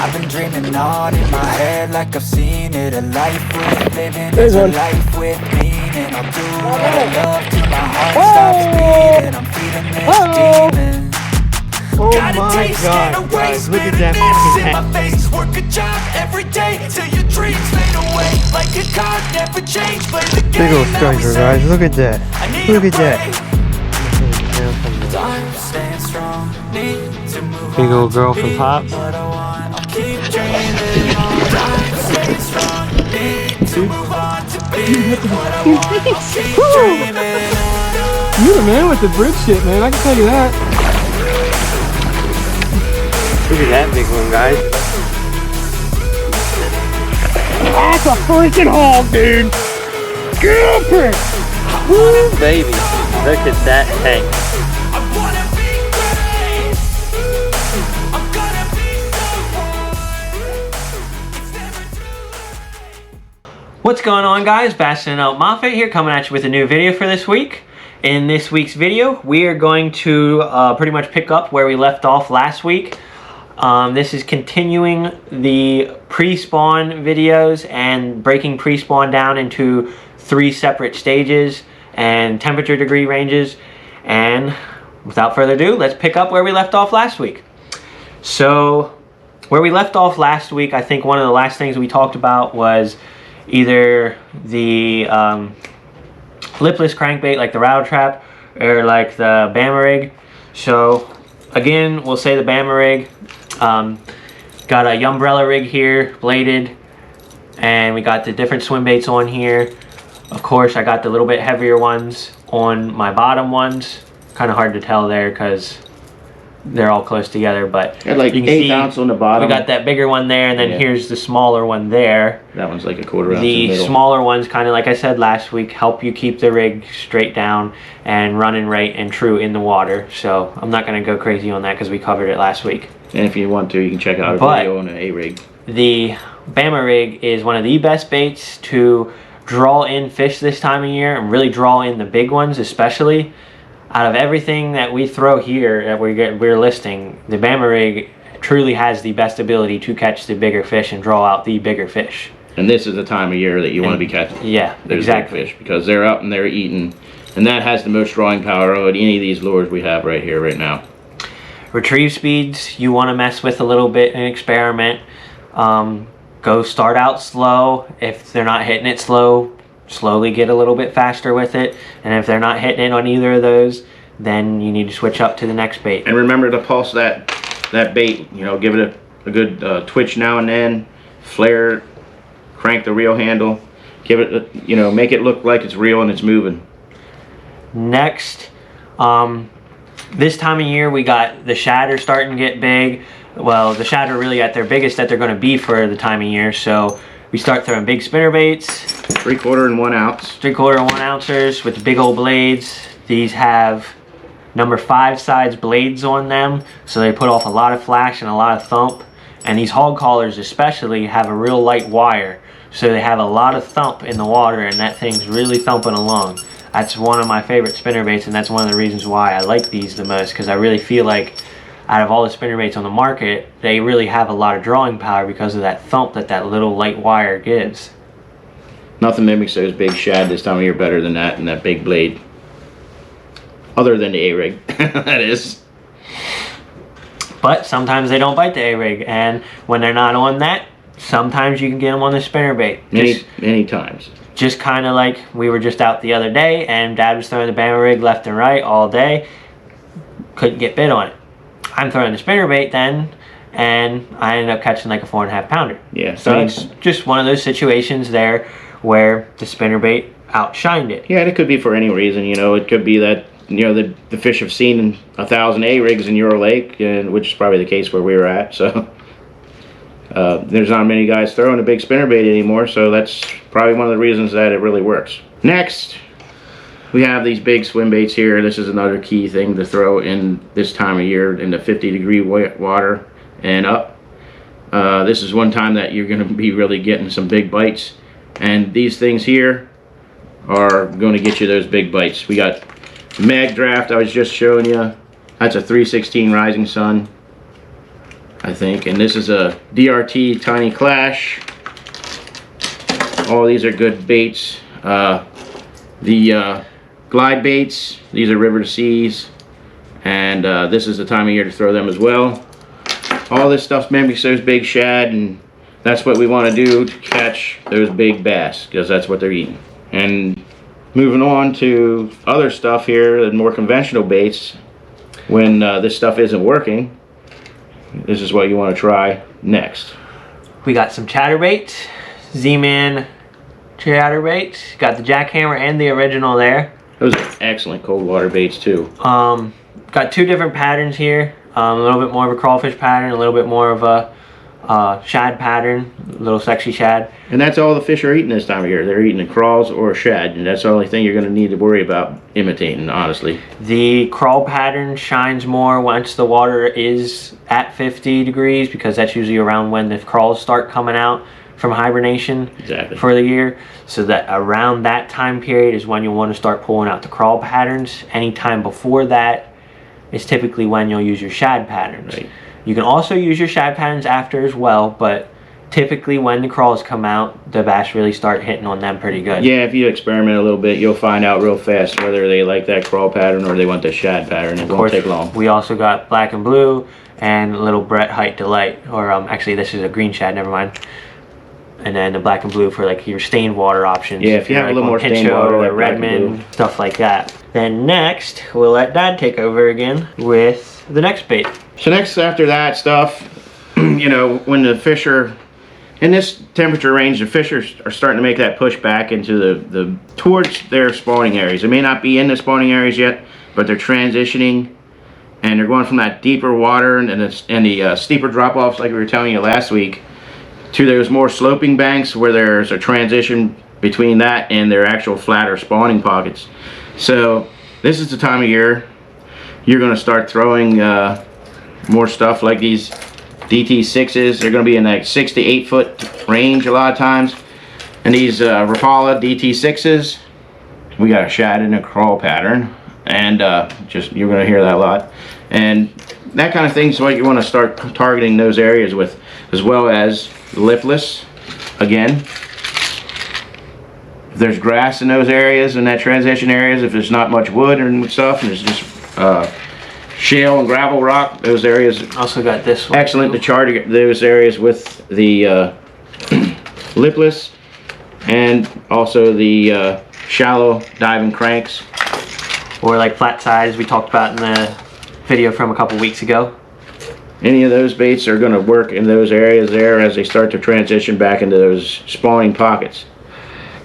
I've been dreaming on in my head like I've seen it. A life worth living is a life with meaning. I'll do what I love till my heart stops beating. I'm feeding this demon. Oh my God, guys, look at that fucking hat. Work a job every day till your dreams fade away. Like a card never change. Play the game. Big old striker, guys. Look at that. Look at that. Big old girl from Pops. You're the man with the bridge shit, man. I can tell you that. Look at that big one, guys. That's a freaking hog, dude. Get up here. Woo, baby. Look at that tank. What's going on, guys? Bastion Out Moffat here, coming at you with a new video for this week. In this week's video, we are going to pretty much pick up where we left off last week. This is continuing the pre-spawn videos and breaking pre-spawn down into 3 separate stages and temperature degree ranges. And without further ado, let's pick up where we left off last week. So, where we left off last week, I think one of the last things we talked about was either the lipless crankbait like the rattle trap or like the Bama rig. So again, we'll say the Bama rig. Got a umbrella rig here, bladed, and we got the different swim baits on here. Of course, I got the little bit heavier ones on my bottom ones. Kind of hard to tell there because they're all close together, but had like you can 1/8 see ounce on the bottom. We got that bigger one there, and then here's the smaller one there. That one's like a 1/4 ounce. The smaller ones, kind of like I said last week, help you keep the rig straight down and running right and true in the water. So I'm not going to go crazy on that because we covered it last week. And if you want to, you can check out a video on an A-rig. The Bama rig is one of the best baits to draw in fish this time of year, and really draw in the big ones especially. Out of everything that we throw here that we're listing, the Bama rig truly has the best ability to catch the bigger fish and draw out the bigger fish. And this is the time of year that you want to be catching those exactly. big fish, because they're out and they're eating, and that has the most drawing power of any of these lures we have right here right now. Retrieve speeds, you want to mess with a little bit and experiment. Go start out slow. If they're not hitting it slow, slowly get a little bit faster with it, and if they're not hitting it on either of those, then you need to switch up to the next bait. And remember to pulse that bait, you know, give it a good twitch now and then, flare it, crank the reel handle, give it you know, make it look like it's real and it's moving. Next, this time of year we got the shatter starting to get big. Well, the shatter really at their biggest that they're going to be for the time of year, so we start throwing big spinnerbaits. 3/4 and 1 ounce. 3/4 and 1 ounces with the big old blades. These have number 5 size blades on them, so they put off a lot of flash and a lot of thump. And these hog collars especially have a real light wire, so they have a lot of thump in the water, and that thing's really thumping along. That's one of my favorite spinnerbaits, and that's one of the reasons why I like these the most, because I really feel like out of all the spinnerbaits on the market, they really have a lot of drawing power because of that thump that little light wire gives. Nothing mimics those big shad this time of year better than that and that big blade. Other than the A-rig, that is. But sometimes they don't bite the A-rig, and when they're not on that, sometimes you can get them on the spinnerbait. Many times. Just kind of like we were just out the other day, and Dad was throwing the Bama rig left and right all day. Couldn't get bit on it. I'm throwing the spinnerbait then, and I ended up catching like a 4.5 pounder. Yeah. So it's just one of those situations there where the spinnerbait outshined it. Yeah, and it could be for any reason. You know, it could be that, you know, the fish have seen 1,000 A-rigs in your lake, which is probably the case where we were at. So there's not many guys throwing a big spinnerbait anymore, so that's probably one of the reasons that it really works. Next, we have these big swim baits here. This is another key thing to throw in this time of year in the 50-degree water and up. This is one time that you're going to be really getting some big bites, and these things here are going to get you those big bites. We got Mag Draft I was just showing you. That's a 3/16 Rising Sun. I think. And this is a DRT Tiny Clash. All these are good baits. The glide baits, these are river to seas, and this is the time of year to throw them as well. All this stuff mimics those big shad, and that's what we want to do to catch those big bass, because that's what they're eating. And moving on to other stuff here, the more conventional baits, when this stuff isn't working, this is what you want to try next. We got some chatterbaits, Z-Man chatterbaits. Got the jackhammer and the original there. Those are excellent cold water baits too. Got two different patterns here. A little bit more of a crawfish pattern, a little bit more of a shad pattern, little sexy shad. And that's all the fish are eating this time of year. They're eating the crawls or shad, and that's the only thing you're going to need to worry about imitating, honestly. The crawl pattern shines more once the water is at 50 degrees, because that's usually around when the crawls start coming out from hibernation for the year. So that around that time period is when you'll want to start pulling out the crawl patterns. Anytime before that is typically when you'll use your shad patterns. Right. You can also use your shad patterns after as well, but typically when the crawls come out, the bass really start hitting on them pretty good. Yeah, if you experiment a little bit, you'll find out real fast whether they like that crawl pattern or they want the shad pattern. It won't take long. We also got black and blue and little Brett Height Delight, or actually this is a green shad, never mind. And then the black and blue for like your stained water options. Yeah, if you have like a little more stained Pinchot water, like or Redman, stuff like that. Then next, we'll let Dad take over again with the next bait. So next, after that stuff, you know, when the fish are in this temperature range, the fish are starting to make that push back into the towards their spawning areas. They may not be in the spawning areas yet, but they're transitioning, and they're going from that deeper water and the steeper drop-offs, like we were telling you last week, to those more sloping banks where there's a transition between that and their actual flatter spawning pockets. So this is the time of year you're going to start throwing more stuff like these DT6s. They're going to be in that 6 to 8 foot range a lot of times. And these Rapala DT6s, we got a shad and a crawl pattern, and just you're going to hear that a lot. And that kind of thing is what you want to start targeting those areas with, as well as lipless. Again, if there's grass in those areas, in that transition areas, if there's not much wood and stuff, and there's just shale and gravel rock, those areas Also got this one. excellent to charge those areas with the lipless, and also the shallow diving cranks. Or like flat sides we talked about in the video from a couple weeks ago. Any of those baits are going to work in those areas there as they start to transition back into those spawning pockets.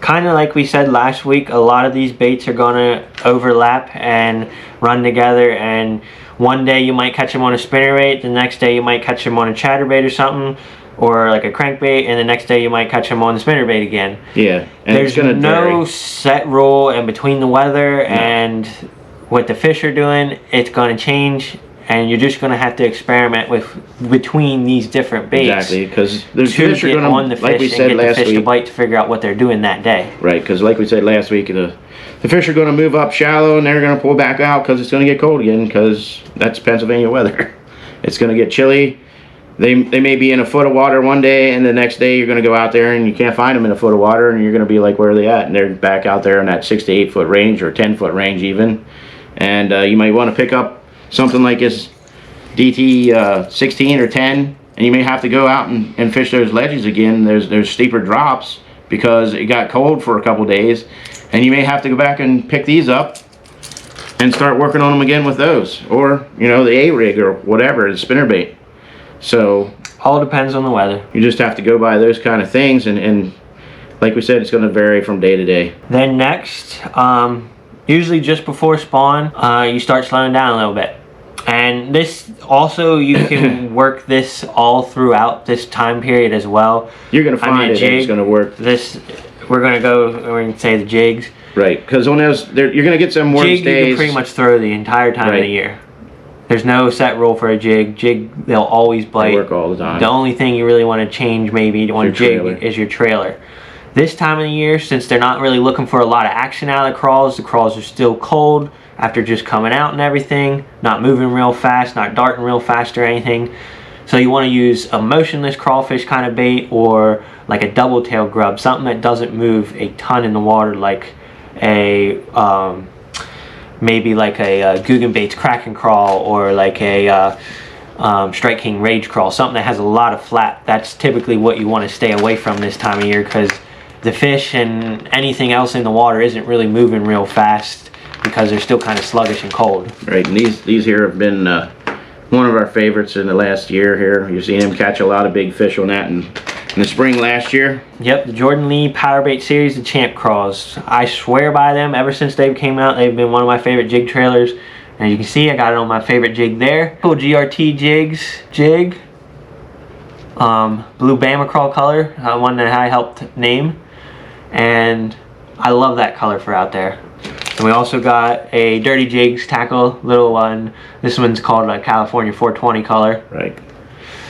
Kind of like we said last week, a lot of these baits are going to overlap and run together, and one day you might catch them on a spinnerbait, the next day you might catch them on a chatterbait or something, or like a crankbait, and the next day you might catch them on the spinnerbait again. Yeah, and there's it's gonna no vary. set rule, and between the weather and what the fish are doing, it's going to change, and you're just going to have to experiment with between these different baits. Exactly, because the to fish are get going on the to, like we fish said and get the last fish to week, bite to figure out what they're doing that day. right? Because like we said last week, the fish are going to move up shallow and they're going to pull back out because it's going to get cold again. Because that's Pennsylvania weather. It's going to get chilly. They may be in a foot of water one day, and the next day you're going to go out there and you can't find them in a foot of water, and you're going to be like, where are they at? And they're back out there in that 6 to 8 foot range, or 10 foot range even. And you might want to pick up something like this DT 16 or 10, and you may have to go out and fish those ledges again. There's steeper drops because it got cold for a couple days, and you may have to go back and pick these up and start working on them again with those, or you know, the A-rig or whatever, the spinnerbait. So All depends on the weather. you just have to go by those kind of things, and like we said, it's going to vary from day to day. Then next, usually just before spawn, you start slowing down a little bit. And this also, you can work this all throughout this time period as well. You're going to find it's going to work. This, we're going to say the jigs. Right, because on those, you're going to get some more Jig days. you can pretty much throw the entire time of the year. There's no set rule for a jig. Jig, they'll always bite. They work all the time. The only thing you really want to change maybe on jig is your trailer. This time of the year, since they're not really looking for a lot of action out of the crawls are still cold after just coming out and everything, not moving real fast, not darting real fast or anything. So you want to use a motionless crawfish kind of bait, or like a double tail grub, something that doesn't move a ton in the water, like a maybe like a Guggenbaits crack and crawl, or like a Strike King rage crawl, something that has a lot of flap. That's typically what you want to stay away from this time of year, because the fish and anything else in the water isn't really moving real fast because they're still kind of sluggish and cold. Right, and these here have been one of our favorites in the last year here. You've seen him catch a lot of big fish on that in the spring last year. Yep, the Jordan Lee Chatterbaits series, the Champ Crawls. I swear by them. Ever since they came out, they've been one of my favorite jig trailers. And you can see I got it on my favorite jig there. Cool GRT Jigs jig. Blue Bama Crawl color, one that I helped name. And I love that color for out there. And we also got a Dirty Jigs tackle, little one. This one's called a California 420 color. Right.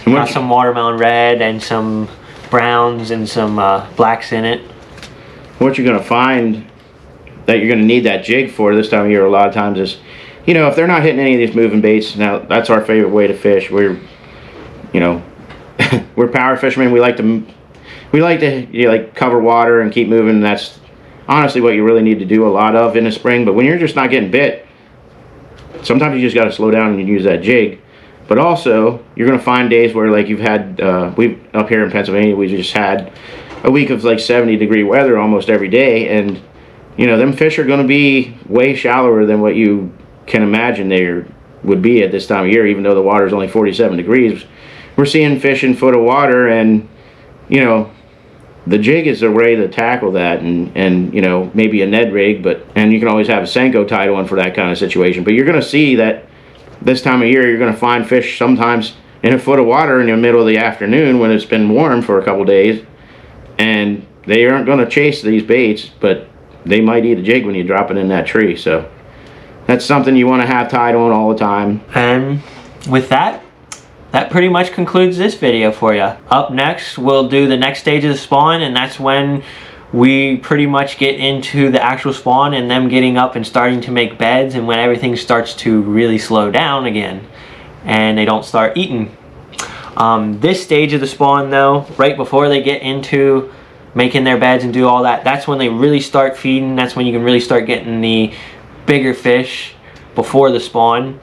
Got some watermelon red and some browns and some blacks in it. What you're going to find that you're going to need that jig for this time of year a lot of times is, you know, if they're not hitting any of these moving baits, now that's our favorite way to fish. We're, you know, we're power fishermen. We like to you know, like cover water and keep moving. That's honestly what you really need to do a lot of in the spring. But when you're just not getting bit, sometimes you just got to slow down and use that jig. But also, you're going to find days where, like, you've had, we up here in Pennsylvania, we just had a week of like 70-degree weather almost every day, and you know, them fish are going to be way shallower than what you can imagine they would be at this time of year. Even though the water is only 47 degrees, we're seeing fish in foot of water, and you know, the jig is a way to tackle that, and you know, maybe a Ned rig, and you can always have a Senko tied on for that kind of situation. But you're going to see that this time of year, you're going to find fish sometimes in a foot of water in the middle of the afternoon when it's been warm for a couple days, and they aren't going to chase these baits, but they might eat a jig when you drop it in that tree. So that's something you want to have tied on all the time. And with that pretty much concludes this video for you. Up next, we'll do the next stage of the spawn, and that's when we pretty much get into the actual spawn and them getting up and starting to make beds, and when everything starts to really slow down again and they don't start eating. This stage of the spawn though, right before they get into making their beds and do all that, that's when they really start feeding. That's when you can really start getting the bigger fish before the spawn,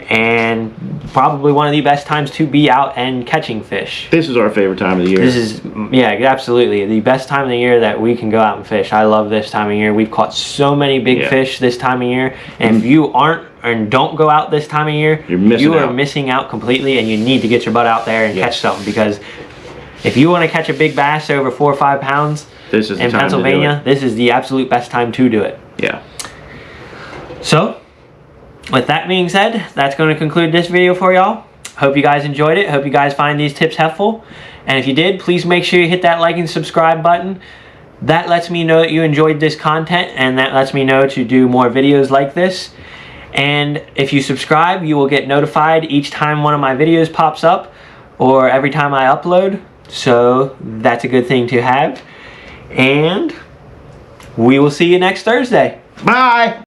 and probably one of the best times to be out and catching fish. This is our favorite time of the year. This is, yeah, absolutely the best time of the year that we can go out and fish. I love this time of year. We've caught so many big fish this time of year, and if you aren't and don't go out this time of year, you are missing out completely, and you need to get your butt out there and catch something, because if you want to catch a big bass over 4 or 5 pounds this is the in time Pennsylvania, this is the absolute best time to do it. Yeah. So, with that being said, that's going to conclude this video for y'all. Hope you guys enjoyed it. Hope you guys find these tips helpful. And if you did, please make sure you hit that like and subscribe button. That lets me know that you enjoyed this content, and that lets me know to do more videos like this. And if you subscribe, you will get notified each time one of my videos pops up, or every time I upload. So that's a good thing to have. And we will see you next Thursday. Bye!